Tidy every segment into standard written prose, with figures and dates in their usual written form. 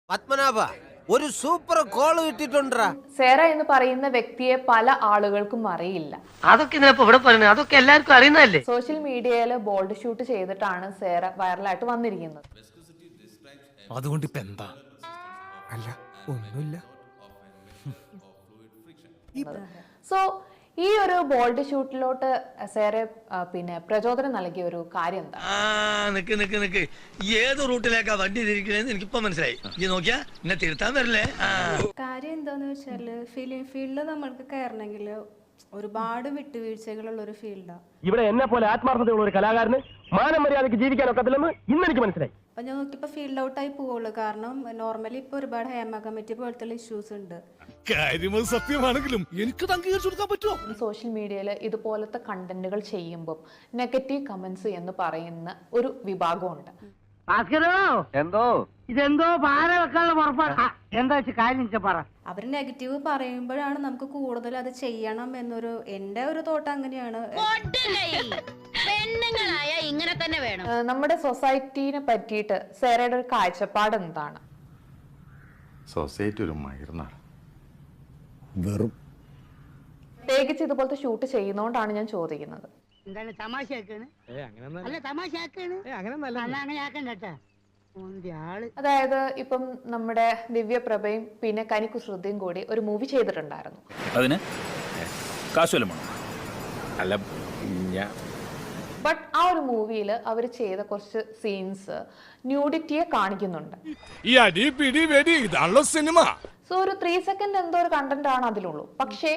പത്മനാഭ ഒരു super call കിട്ടിട്ടുണ്ടാ. Sera എന്ന് പറയുന്ന വ്യക്തിയെ പല ആളുകൾക്കും അറിയില്ല. അതൊക്കെ ഇവിടെ പറയുന്നത് അതൊക്കെ എല്ലാവർക്കും അറിയുന്നതല്ലേ. സോഷ്യൽ മീഡിയയിൽ ബോൾഡ് ഷൂട്ട് ചെയ്തിട്ടാണ് സേറ വൈറലായിട്ട് വന്നിരിക്കുന്നത്. അതുകൊണ്ട് ഇപ്പൊ എന്താ? അല്ല ഒന്നുമില്ല. സോ ഈ ഒരു ബോൾഡ് ഷൂട്ടിലോട്ട് സേറെ പ്രചോദനം നൽകിയ ഒരു കാര്യം എന്താ? നിക്ക് ഏത് റൂട്ടിലേക്കാ വണ്ടി തിരിക്കണേന്ന് എനിക്കിപ്പോ മനസ്സിലായി. ഈ നോക്കിയാ എന്നെ തിരുത്താൻ വരില്ലേ? കാര്യം എന്താന്ന് വെച്ചാല് ഫിലിം ഫീൽഡിൽ നമ്മൾക്ക് കയറണമെങ്കിൽ ഒരുപാട് വിട്ടുവീഴ്ചകളുള്ള ഒരു ഫീൽഡാണ്. ഇവിടെ എന്നെ പോലെ ആത്മാർത്ഥതയുള്ള ഒരു കലാകാരന് മാനം മര്യാദയ്ക്ക് ജീവിക്കാനൊക്കത്തില്ലെന്ന് ഇന്ന് എനിക്ക് മനസ്സിലായി. അപ്പൊ ഞാൻ നോക്കിയപ്പോ ഫീൽഡ് ഔട്ടായി പോവുള്ളൂ. കാരണം നോർമലി ഇപ്പൊ ഒരുപാട് ഹേമ കമ്മിറ്റി പോലത്തെ ഇഷ്യൂസ് ഉണ്ട്. കാര്യം സത്യമാണെങ്കിലും എനിക്ക് അംഗീകരിച്ചു കൊടുക്കാൻ പറ്റുമോ? സോഷ്യൽ മീഡിയയിൽ ഇതുപോലത്തെ കണ്ടന്റുകൾ ചെയ്യുമ്പോൾ നെഗറ്റീവ് കമന്റ്സ് എന്ന് പറയുന്ന ഒരു വിഭാഗമുണ്ട്. എന്തോ ഇതെന്തോ പാര വെക്കാനുള്ള പുറപ്പാട് എന്താ വെച്ച് കാര്യം പറ. അവർ നെഗറ്റീവ് പറയുമ്പോഴാണ് നമുക്ക് കൂടുതൽ അത് ചെയ്യണം എന്നൊരു എന്റെ ഒരു തോട്ട് അങ്ങനെയാണ്. ഇങ്ങനെ തന്നെ വേണം. നമ്മുടെ സൊസൈറ്റിനെ പറ്റിയിട്ട് സേറയുടെ ഒരു കാഴ്ചപ്പാട് എന്താണ്? സൊസൈറ്റി ഒരു മയർന്നാണ്. വെറും പ്രത്യേകിച്ച് ഇതുപോലത്തെ ഷൂട്ട് ചെയ്യുന്നോണ്ടാണ് ഞാൻ ചോദിക്കുന്നത്. എന്താണ് തമാശയാക്കാണ്? അല്ല തമാശയാക്കാണ്. അങ്ങനെ ആക്കണ്ട. അതായത് ഇപ്പം നമ്മുടെ ദിവ്യപ്രഭയും പിന്നെ കനികുസൃതിയും കൂടി ഒരു മൂവി ചെയ്തിട്ടുണ്ടായിരുന്നു. അതിന് കാശുവല്ലം അല്ല. ബട്ട് ആ ഒരു മൂവിയിൽ അവർ ചെയ്ത കുറച്ച് സീൻസ് ന്യൂഡിറ്റിയെ കാണിക്കുന്നുണ്ട്. സോ ഒരു 3 സെക്കൻഡ് എന്തോ ഒരു കണ്ടന്റ് ആണ് അതിലുള്ളൂ. പക്ഷേ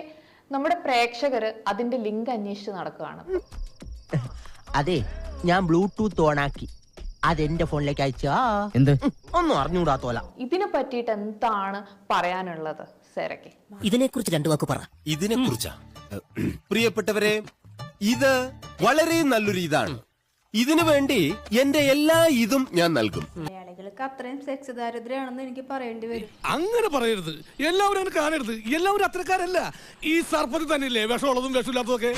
നമ്മുടെ പ്രേക്ഷകര് അതിന്റെ ലിങ്ക് അന്വേഷിച്ച് നടക്കുകയാണ്. അതെ, ഞാൻ ബ്ലൂടൂത്ത് ഓണാക്കി അതെന്റെ ഫോണിലേക്ക് അയച്ചാ എന്ത് ഒന്നും അറിഞ്ഞുകൂടാത്തോല. ഇതിനെ പറ്റിയിട്ട് എന്താണ് പറയാനുള്ളത് സേറയ്ക്ക്? ഇതിനെക്കുറിച്ച് 2 വാക്ക് പറ. ഇതിനെക്കുറിച്ചാ പ്രിയപ്പെട്ടവരെ, ഇത് വളരെ നല്ലൊരു ഇതാണ്. ഇതിനു വേണ്ടി എന്റെ എല്ലാ ഇതും ഞാൻ നൽകും. മലയാളികൾക്ക് അത്രയും സെക്സ് ദാരിദ്ര്യമാണെന്ന് എനിക്ക് പറയേണ്ടി വരും. അങ്ങനെ പറയരുത്. എല്ലാവരും അങ്ങനെ കാണരുത്. എല്ലാവരും അത്രക്കാരല്ല. ഈ സർപ്പത്തിൽ തന്നെയല്ലേ വിഷമുള്ളതും വിഷമില്ലാത്തതൊക്കെ.